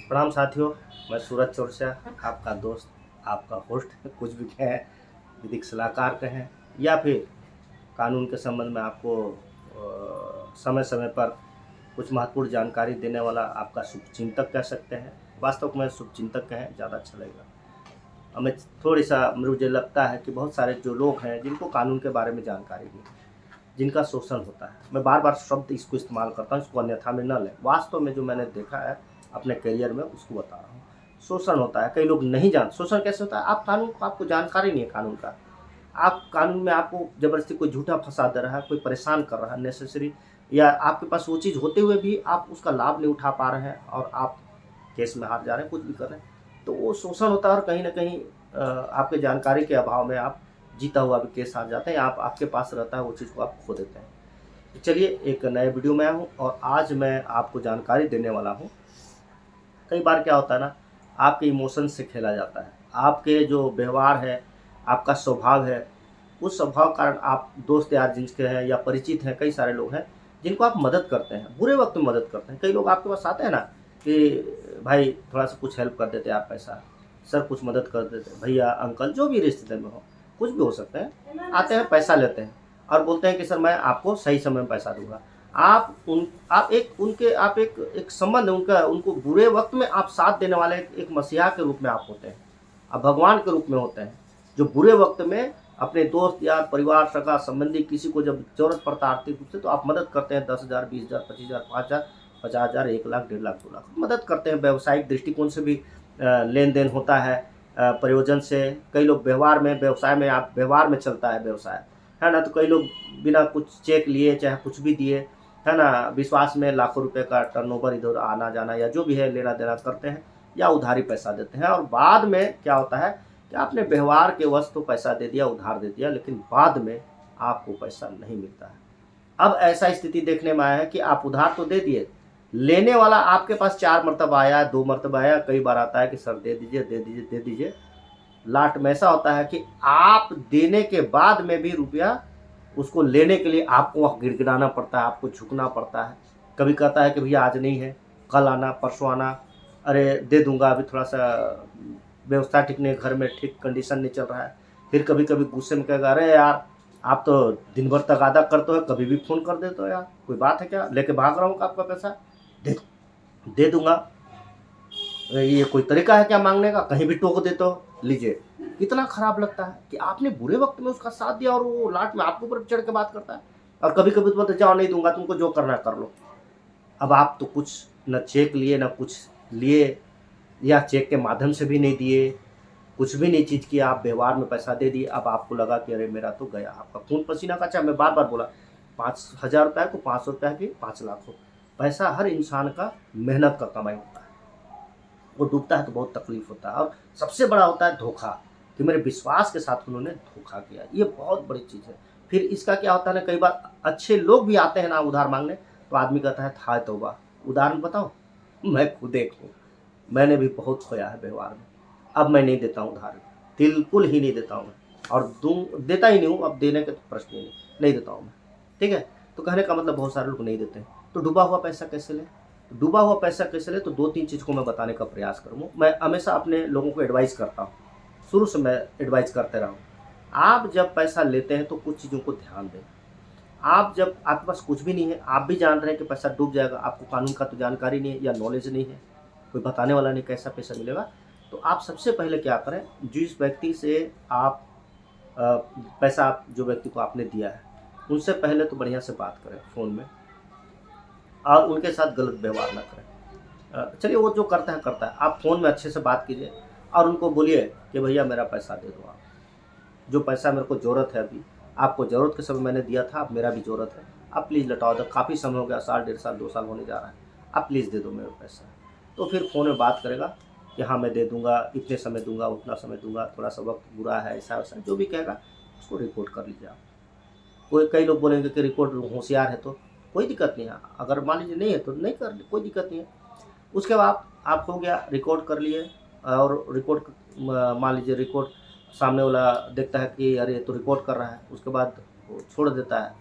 प्रणाम साथियों, मैं सूरज चौरसिया, आपका दोस्त, आपका होस्ट, कुछ भी कहें, विधिक सलाहकार कहें या फिर कानून के संबंध में आपको समय समय पर कुछ महत्वपूर्ण जानकारी देने वाला आपका शुभचिंतक कह सकते हैं। वास्तव में शुभचिंतक कहें ज़्यादा अच्छा लगेगा। हमें थोड़ी सा मुझे लगता है कि बहुत सारे जो लोग हैं जिनको कानून के बारे में जानकारी नहीं, जिनका शोषण होता है, मैं बार बार शब्द इसको इस्तेमाल करता हूँ, इसको अन्यथा में न लें। वास्तव में जो मैंने देखा है अपने करियर में उसको बता रहा हूँ। शोषण होता है, कई लोग नहीं जानते शोषण कैसे होता है। आप कानून को, आपको जानकारी नहीं है कानून का, आप कानून में आपको ज़बरदस्ती कोई झूठा फंसा दे रहा है, कोई परेशान कर रहा है नेसेसरी, या आपके पास वो चीज़ होते हुए भी आप उसका लाभ नहीं उठा पा रहे हैं और आप केस में हार जा रहे हैं, कुछ भी कर रहे हैं, तो वो शोषण होता है। और कहीं न कहीं आपके जानकारी के अभाव में आप जीता हुआ भी केस हार जाते हैं, आप आपके पास रहता है वो चीज़ को आप खो देते हैं। तो चलिए एक नए वीडियो में आया हूँ और आज मैं आपको जानकारी देने वाला हूँ। कई बार क्या होता है ना, आपके इमोशन से खेला जाता है, आपके जो व्यवहार है, आपका स्वभाव है, उस स्वभाव के कारण आप दोस्त यार जिनके हैं या परिचित हैं, कई सारे लोग हैं जिनको आप मदद करते हैं, बुरे वक्त में मदद करते हैं। कई लोग आपके पास आते हैं ना कि भाई थोड़ा सा कुछ हेल्प कर देते हैं आप, पैसा, सर कुछ मदद कर देते हैं, भैया अंकल जो भी रिश्ते में हो, कुछ भी हो सकते हैं, आते हैं पैसा लेते हैं और बोलते हैं कि सर मैं आपको सही समय में पैसा दूंगा। आप एक एक संबंध उनका, उनको बुरे वक्त में आप साथ देने वाले एक मसीहा के रूप में आप होते हैं, आप भगवान के रूप में होते हैं, जो बुरे वक्त में अपने दोस्त यार परिवार सगा संबंधी किसी को जब जरूरत पड़ता है आर्थिक रूप से, तो आप मदद करते हैं। 10,000 20,000 25,000 5,000 50,000 1,00,000 1,50,000 2,00,000 मदद करते हैं। व्यावसायिक दृष्टिकोण से भी लेन देन होता है, प्रयोजन से। कई लोग व्यवहार में, व्यवसाय में, आप व्यवहार में चलता है व्यवसाय, है ना, तो कई लोग बिना कुछ चेक लिए चाहे कुछ भी दिए, है ना, विश्वास में लाखों रुपए का टर्नओवर इधर आना जाना या जो भी है लेना देना करते हैं या उधारी पैसा देते हैं। और बाद में क्या होता है कि आपने व्यवहार के वश तो पैसा दे दिया, उधार दे दिया, लेकिन बाद में आपको पैसा नहीं मिलता है। अब ऐसा स्थिति देखने में आया है कि आप उधार तो दे दिए, लेने वाला आपके पास 4 मर्तबा आया, 2 मर्तबा आया, कई बार आता है कि सर दे दीजिए, दे दीजिए, दे दीजिए। लास्ट में ऐसा होता है कि आप देने के बाद में भी रुपया उसको लेने के लिए आपको गिड़गिड़ाना पड़ता है, आपको झुकना पड़ता है। कभी कहता है कि भैया आज नहीं है, कल आना, परसों आना, अरे दे दूँगा, अभी थोड़ा-सा व्यवस्था ठीक नहीं है, घर में ठीक कंडीशन नहीं चल रहा है। फिर कभी-कभी गुस्से में कहेगा, अरे यार आप तो दिन भर तगादा करते हो, कभी भी फ़ोन कर देते हो यार, कोई बात है क्या? लेके भाग रहा हूँ आपका पैसा? दे दे दूँगा। ये कोई तरीका है क्या माँगने का? कहीं भी टोक देते हो, लीजिए। कितना खराब लगता है कि आपने बुरे वक़्त में उसका साथ दिया और वो लास्ट में आपके ऊपर चढ़ के बात करता है। और कभी-कभी तो बोलते हैं, जाओ नहीं दूँगा, तुमको जो करना है कर लो। अब आप तो कुछ न चेक लिए, न कुछ लिए, या चेक के माध्यम से भी नहीं दिए, कुछ भी नहीं चीज़ किया, आप व्यवहार में पैसा दे दिए। अब आपको लगा कि अरे मेरा तो गया, आपका खून पसीना का, चाहे मैं बार-बार बोला, 5,000 रुपए को 500 रुपए की 5 लाख हो। पैसा हर इंसान का मेहनत का कमाई होता है। वो डूबता है तो बहुत तकलीफ होता है। और सबसे बड़ा होता है धोखा, कि मेरे विश्वास के साथ उन्होंने धोखा किया, ये बहुत बड़ी चीज़ है। फिर इसका क्या होता है ना, कई बार अच्छे लोग भी आते हैं ना उधार मांगने, तो आदमी कहता है था तौबा। उदाहरण बताऊं, मैं खुद एक हूँ, मैंने भी बहुत खोया है व्यवहार में। अब मैं नहीं देता हूँ उधार, बिल्कुल ही नहीं देता हूँ मैं, और देता ही नहीं हूँ। अब देने का तो प्रश्न ही नहीं देता हूँ मैं। ठीक है, तो कहने का मतलब बहुत सारे लोग नहीं देते हैं। तो डूबा हुआ पैसा कैसे लें? डूबा हुआ पैसा कैसे ले, तो 2-3 चीज़ को मैं बताने का प्रयास करूँगा। मैं हमेशा अपने लोगों को एडवाइस करता हूँ, शुरू से मैं एडवाइस करते रहा हूँ। आप जब पैसा लेते हैं तो कुछ चीज़ों को ध्यान दें। आप जब आपके पास कुछ भी नहीं है, आप भी जान रहे हैं कि पैसा डूब जाएगा, आपको कानून का तो जानकारी नहीं है या नॉलेज नहीं है, कोई बताने वाला नहीं कैसा पैसा मिलेगा, तो आप सबसे पहले क्या करें, जिस व्यक्ति से आप अ, पैसा जो व्यक्ति को आपने दिया है, उनसे पहले तो बढ़िया से बात करें फ़ोन में, और उनके साथ गलत व्यवहार ना करें। चलिए वो जो करता है, आप फ़ोन में अच्छे से बात कीजिए और उनको बोलिए कि भैया मेरा पैसा दे दो आप। जो पैसा मेरे को ज़रूरत है अभी, आपको ज़रूरत के समय मैंने दिया था, अब मेरा भी ज़रूरत है। आप प्लीज़ लौटा दो, काफ़ी समय हो गया, साल, डेढ़ साल, 2 साल होने जा रहा है। आप प्लीज़ दे दो मेरा पैसा। तो फिर फ़ोन में बात करेगा कि हाँ, मैं दे दूँगा, इतने समय दूँगा, उतना समय दूँगा, थोड़ा-सा वक़्त बुरा है, ऐसा-वैसा जो भी कहेगा, उसको रिपोर्ट कर लीजिए आप। कोई कई लोग बोलेंगे कि रिकॉर्ड होशियार है, तो कोई दिक्कत नहीं है। अगर मान लीजिए नहीं है तो नहीं कर, कोई दिक्कत नहीं है। उसके बाद आप हो गया, रिकॉर्ड कर लिए, और रिकॉर्ड मान लीजिए रिकॉर्ड सामने वाला देखता है कि अरे ये तो रिकॉर्ड कर रहा है, उसके बाद वो छोड़ देता है।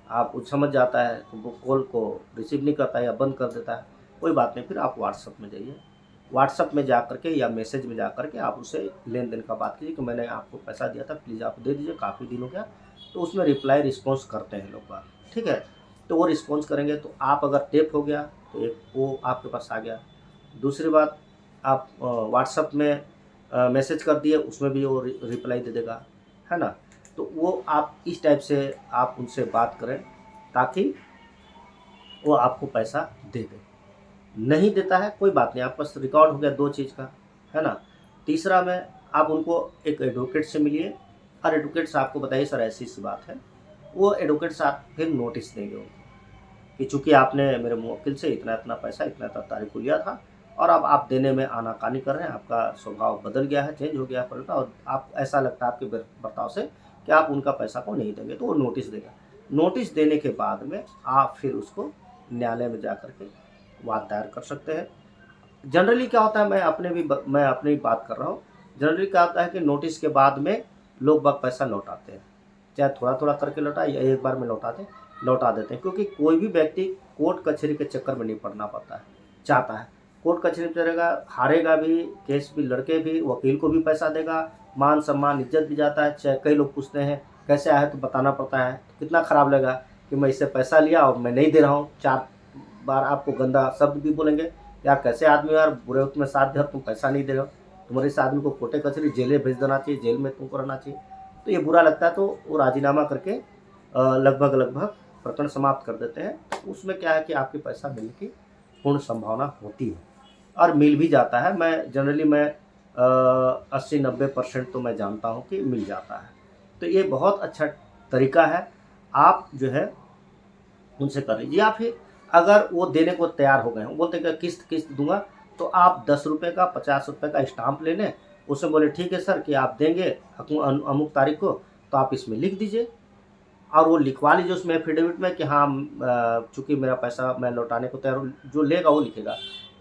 आप वो समझ जाता है तो वो कॉल को रिसीव नहीं करता है या बंद कर देता है, कोई बात नहीं, फिर आप व्हाट्सएप में जाइए, व्हाट्सएप में जा करके या मैसेज में जा करके आप उससे लेन देन का बात कीजिए कि मैंने आपको पैसा दिया था, प्लीज़ आप दे दीजिए, काफ़ी दिन हो गया। तो उसमें रिप्लाई रिस्पॉन्स करते हैं लोग बाग, ठीक है। तो वो रिस्पॉन्स करेंगे तो आप अगर टेप हो गया तो एक वो आपके पास आ गया। दूसरी बात, आप व्हाट्सएप में मैसेज कर दिए, उसमें भी वो रिप्लाई दे देगा, है ना। तो वो आप इस टाइप से आप उनसे बात करें ताकि वो आपको पैसा दे दे। नहीं देता है कोई बात नहीं, आपका रिकॉर्ड हो गया 2 चीज़ का, है ना। तीसरा में आप उनको एक एडवोकेट से मिलिए और एडवोकेट से आपको बताइए सर ऐसी-ऐसी बात है। वो एडवोकेट साहब फिर नोटिस देंगे उनको कि चूँकि आपने मेरे मुवक्किल से इतना-इतना पैसा इतना-इतना तारीख को लिया था और अब आप देने में आनाकानी कर रहे हैं, आपका स्वभाव बदल गया है, चेंज हो गया है पलटा और आप ऐसा लगता है आपके बर्ताव से कि आप उनका पैसा को नहीं देंगे, तो वो नोटिस देगा। नोटिस देने के बाद में आप फिर उसको न्यायालय में जा कर के वाद दायर कर सकते हैं। जनरली क्या होता है, मैं अपनी बात कर रहा हूँ। जनरली क्या होता है कि नोटिस के बाद में लोग बाग पैसा लौटाते हैं। चाहे थोड़ा-थोड़ा करके लौटाए या एक बार में लौटा देते हैं, क्योंकि कोई भी व्यक्ति कोर्ट कचहरी के चक्कर में नहीं पड़ना चाहता है। कोर्ट कचहरी में चलेगा, हारेगा भी, केस भी लड़के भी, वकील को भी पैसा देगा, मान-सम्मान, इज़्ज़त भी जाता है। चाहे कई लोग पूछते हैं, कैसे आया है? तो बताना पड़ता है। कितना खराब लगेगा कि मैं इससे पैसा लिया और मैं नहीं दे रहा हूँ। 4 बार आपको गंदा शब्द भी बोलेंगे, यार कैसे आदमी हो यार, बुरे वक़्त में साथ दे और तुम पैसा नहीं दे रहे हो। तुम्हारे इस आदमी को कोर्ट कचहरी जेल भेज देना चाहिए, जेल में तुमको रहना चाहिए। तो ये बुरा लगता है, तो वो राज़ीनामा करके लगभग प्रकरण समाप्त कर देते हैं। उसमें क्या है कि आपके पैसा मिलने की पूर्ण संभावना होती है और मिल भी जाता है। मैं 80-90% तो मैं जानता हूँ कि मिल जाता है। तो ये बहुत अच्छा तरीका है, आप जो है उनसे कर लीजिए। या फिर अगर वो देने को तैयार हो गए हों, बोलते हैं कि किस्त दूँगा, तो आप ₹10 का ₹50 का स्टाम्प ले लें। उससे बोले ठीक है सर कि आप देंगे अमुक तारीख को, तो आप इसमें लिख दीजिए और वो लिखवा लीजिए उसमें एफ़िडेविट में कि हाँ चूँकि मेरा पैसा मैं लौटाने को तैयार हूँ। जो लेगा वो लिखेगा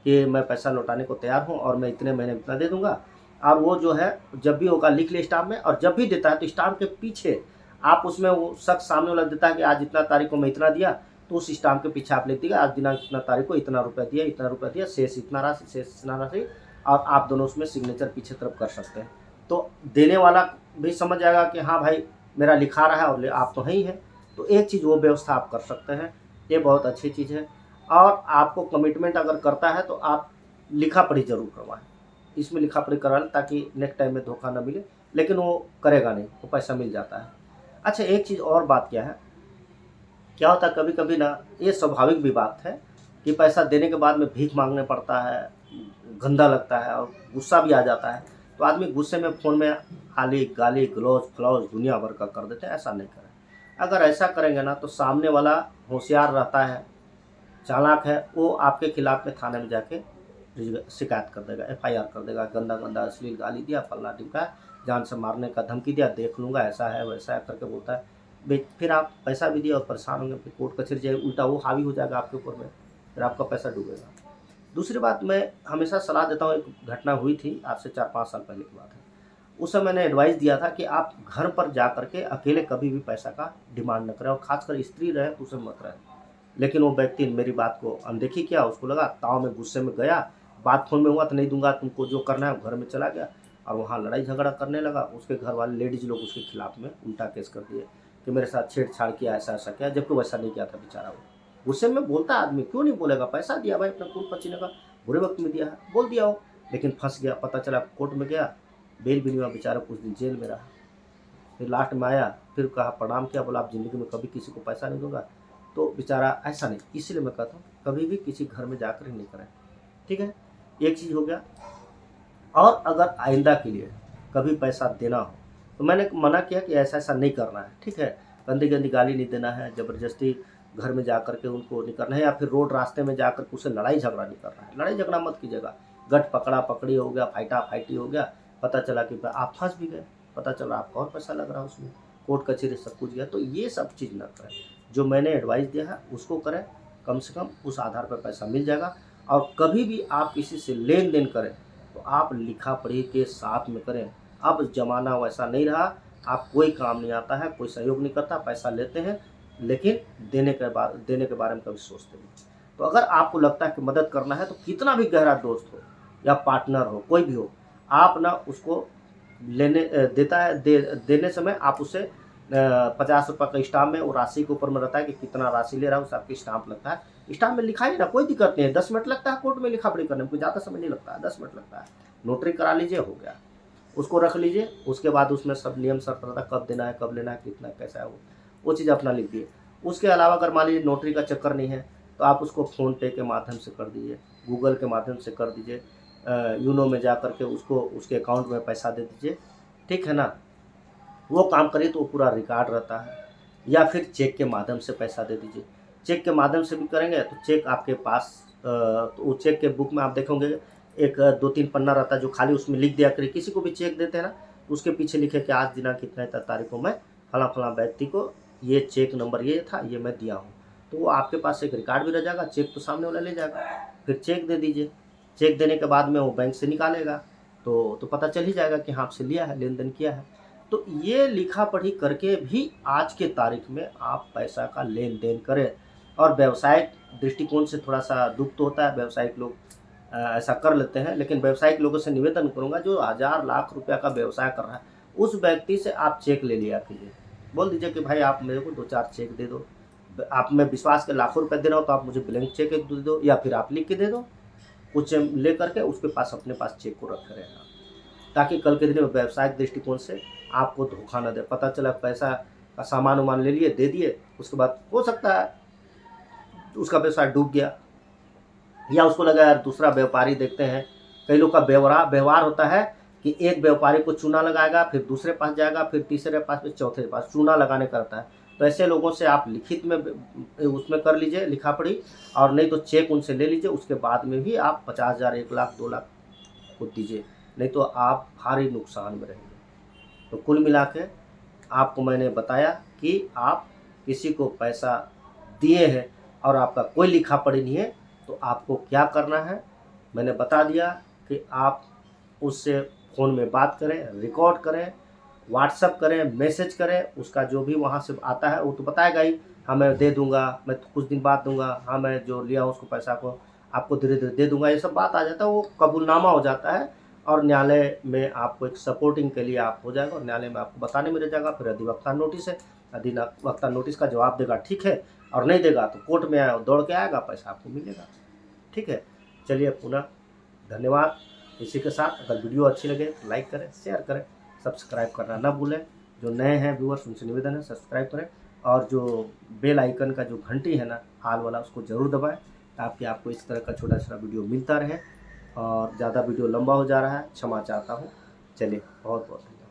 कि मैं पैसा लौटाने को तैयार हूँ और मैं इतने महीने में इतना दे दूँगा। और वो जो है जब भी होगा लिख ले स्टाम्प में, और जब भी देता है तो स्टाम्प के पीछे आप उसमें वो शख्स सामने वाला देता है कि आज इतना तारीख को मैं इतना दिया, तो उस स्टाम्प के पीछे आप लिख दीजिएगा आज दिनांक इतना तारीख को इतना रुपया दिया, शेष इतना राशि, और आप दोनों उसमें सिग्नेचर पीछे तरफ कर सकते हैं। तो देने वाला भी समझ जाएगा कि हाँ भाई मेरा लिखा रहा है और आप तो हैं ही हैं। तो एक चीज़ वो व्यवस्था आप कर सकते हैं, ये बहुत अच्छी चीज़ है। और आपको कमिटमेंट अगर करता है तो आप लिखा-पढ़ी ज़रूर करवाएँ। इसमें लिखा-पढ़ी करा लें ताकि नेक्स्ट टाइम में धोखा ना मिले, लेकिन वो करेगा नहीं, वो पैसा मिल जाता है। अच्छा, एक चीज़ और बात क्या है, क्या होता है कभी-कभी ना, ये स्वाभाविक भी बात है कि पैसा देने के बाद में भीख माँगने पड़ता है, गंदा लगता है और गुस्सा भी आ जाता है। तो आदमी गुस्से में फ़ोन में आली गाली गलौज फलौज दुनिया भर का कर देते हैं, ऐसा नहीं करें। अगर ऐसा करेंगे ना तो सामने वाला होशियार रहता है, चालाक है, वो आपके खिलाफ में थाने में जाके शिकायत कर देगा, एफआईआर कर देगा, गंदा-गंदा अश्लील गाली दिया, फलना-ढिमका, जान से मारने का धमकी दिया, देख लूँगा, ऐसा है, वैसा है करके बोलता है। फिर आप पैसा भी दिए और परेशान होंगे, फिर कोर्ट कचहरी जाइए, उल्टा वो हावी हो जाएगा आपके ऊपर में, फिर आपका पैसा डूबेगा। दूसरी बात, मैं हमेशा सलाह देता हूँ, एक घटना हुई थी आज से 4-5 साल पहले की बात है। उस समय मैंने एडवाइस दिया था कि आप घर पर जा कर के अकेले कभी भी पैसा का डिमांड न करें, और ख़ासकर स्त्री रहे तो उसे मत रहे। लेकिन वो व्यक्ति ने मेरी बात को अनदेखी किया, उसको लगा ताव में गुस्से में गया, बात फ़ोन में हुआ तो नहीं दूँगा, तुमको जो करना है, वो घर में चला गया और वहाँ लड़ाई झगड़ा करने लगा। उसके घर वाले लेडीज़ लोग उसके खिलाफ़ में उल्टा केस कर दिए कि मेरे साथ छेड़छाड़ किया, ऐसा-ऐसा किया, जबकि वैसा नहीं किया था बेचारा वो। गुस्से में बोलता है आदमी, क्यों नहीं बोलेगा? पैसा दिया भाई, अपना खून पसीने का, बुरे वक़्त में दिया है, बोल दिया हो। लेकिन फँस गया, पता चला कोर्ट में गया, बेल भी नहीं हुआ, बेचारा कुछ दिन जेल में रहा। फिर लास्ट में आया, फिर कहा प्रणाम किया, बोला अब ज़िंदगी में कभी किसी को पैसा नहीं दूँगा। तो बेचारा ऐसा नहीं, इसलिए मैं कहता हूँ कभी भी किसी घर में जाकर ही नहीं करें, ठीक है? एक चीज़ हो गया। और अगर आइंदा के लिए कभी पैसा देना हो, तो मैंने मना किया कि ऐसा-ऐसा नहीं करना है, ठीक है? गंदी-गंदी गाली नहीं देना है, ज़बरदस्ती घर में जाकर के उनको नहीं करना है, या फिर रोड रास्ते में जाकर के उससे लड़ाई झगड़ा नहीं करना है। लड़ाई झगड़ा मत कीजिएगा, गट पकड़ा-पकड़ी हो गया, फाइटा-फाइटी हो गया, पता चला कि आप फँस भी गए, पता चला आपका और पैसा लग रहा है उसमें, कोर्ट कचहरी सब कुछ गया। तो ये सब चीज़ ना करें, जो मैंने एडवाइस दिया है उसको करें, कम से कम उस आधार पर पैसा मिल जाएगा। और कभी भी आप किसी से लेन-देन करें, तो आप लिखा-पढ़ी के साथ में करें। अब ज़माना वैसा नहीं रहा, आप कोई काम नहीं आता है, कोई सहयोग नहीं करता, पैसा लेते हैं, लेकिन देने के बारे में कभी सोचते नहीं। तो अगर आपको लगता है कि मदद करना है, तो कितना भी गहरा दोस्त हो, या पार्टनर हो, कोई भी हो, आप ना उसको लेने देता है देने समय आप उससे 50 रुपये का स्टाम्प में वो राशि के ऊपर में रहता है कि कितना राशि ले रहा है, उस आपकी स्टाम्प लगता है। स्टाम्प में लिखाइए ना, कोई दिक्कत नहीं है, 10 मिनट लगता है कोर्ट में लिखा पढ़ी करने में, कोई ज़्यादा समय नहीं लगता है, 10 मिनट लगता है। नोटरी करा लीजिए, हो गया। उसको रख लीजिए, उसके बाद उसमें सब नियम शर्त रहता है, कब देना है, कब लेना है, कितना कैसा है, वो चीज़ अपना लिख दिए। उसके अलावा अगर मान लीजिए नोटरी का चक्कर नहीं है, तो आप उसको फ़ोनपे के माध्यम से कर दीजिए, गूगल के माध्यम से कर दीजिए, यूनो में जा कर के उसको उसके अकाउंट में पैसा दे दीजिए, ठीक है ना? वो काम करिए तो वो पूरा रिकॉर्ड रहता है। या फिर चेक के माध्यम से पैसा दे दीजिए। चेक के माध्यम से भी करेंगे तो चेक आपके पास तो वो चेक के बुक में आप देखोगे एक 2-3 पन्ना रहता है जो खाली उसमें लिख दिया करिए। किसी को भी चेक देते हैं ना, तो उसके पीछे लिखे कि आज दिनांक इतने तारीख को मैं फलाँ-फलाँ व्यक्ति को ये चेक नंबर ये था, ये मैं दिया हूँ। तो वो आपके पास एक रिकॉर्ड भी रह जाएगा, चेक तो सामने वाला ले जाएगा। फिर चेक दे दीजिए। चेक देने के बाद में वो बैंक से निकालेगा, तो पता चल ही जाएगा कि हाँ, आपसे लिया है, लेन-देन किया है। तो ये लिखा-पढ़ी करके भी आज के तारीख में आप पैसा का लेन-देन करें। और व्यावसायिक दृष्टिकोण से थोड़ा-सा दुःख तो होता है, व्यावसायिक लोग ऐसा कर लेते हैं, लेकिन व्यावसायिक लोगों से निवेदन करूँगा जो हज़ार लाख रुपया का व्यवसाय कर रहा है, उस व्यक्ति से आप चेक ले लिया कीजिए। बोल दीजिए कि भाई आप मेरे को 2-4 चेक दे दो। आप में विश्वास के लाखों रुपए दे रहा हूँ तो आप मुझे ब्लैंक चेक एक दे दो या फिर आप लिख के दे दो। कुछ ले करके उसके पास अपने पास चेक को रखे रहना, ताकि कल के दिन में व्यावसायिक दृष्टिकोण से आपको धोखा ना दे। पता चला पैसा का सामान-वामान ले लिए, दे दिए, उसके बाद हो सकता है उसका व्यवसाय डूब गया या उसको लगा यार दूसरा व्यापारी देखते हैं। कई लोग का व्यवहार होता है कि एक व्यापारी को चूना लगाएगा, फिर दूसरे पास जाएगा, फिर तीसरे पास, फिर चौथे पास चूना लगाने करता है। तो ऐसे लोगों से आप लिखित में उसमें कर लीजिए लिखा-पढ़ी, और नहीं तो चेक उनसे ले लीजिए, उसके बाद में भी आप 50,000, 1 लाख, 2 लाख को दीजिए, नहीं तो आप भारी नुकसान में रहेंगे। तो कुल मिला के आपको मैंने बताया कि आप किसी को पैसा दिए हैं और आपका कोई लिखा-पढ़ी नहीं है, तो आपको क्या करना है, मैंने बता दिया कि आप उससे फ़ोन में बात करें, रिकॉर्ड करें, व्हाट्सएप करें, मैसेज करें, उसका जो भी वहाँ से आता है वो तो बताएगा ही, हाँ, मैं दे दूँगा, मैं कुछ दिन बाद दूँगा, हाँ, मैं जो लिया हूँ उसको पैसा को आपको धीरे-धीरे दे दूँगा, ये सब बात आ जाता है, वो कबूलनामा हो जाता है और न्यायालय में आपको एक सपोर्टिंग के लिए आप हो जाएगा और न्यायालय में आपको बताने में रह जाएगा। फिर अधिवक्ता नोटिस है, अधिवक्ता नोटिस का जवाब देगा, ठीक है, और नहीं देगा तो कोर्ट में दौड़ के आएगा, पैसा आपको मिलेगा। ठीक है? चलिए पुनः धन्यवाद। इसी के साथ अगर वीडियो अच्छी लगे तो लाइक करें, शेयर करें, सब्सक्राइब करना ना भूलें। जो नए हैं व्यूअर्स उनसे निवेदन है सब्सक्राइब करें, और जो बेल आइकन का जो घंटी है ना हाल वाला, उसको ज़रूर दबाएं ताकि आपको इस तरह का छोटा-छोटा वीडियो मिलता रहे। और ज़्यादा वीडियो लंबा हो जा रहा है, क्षमा चाहता हूँ। चलिए बहुत-बहुत धन्यवाद।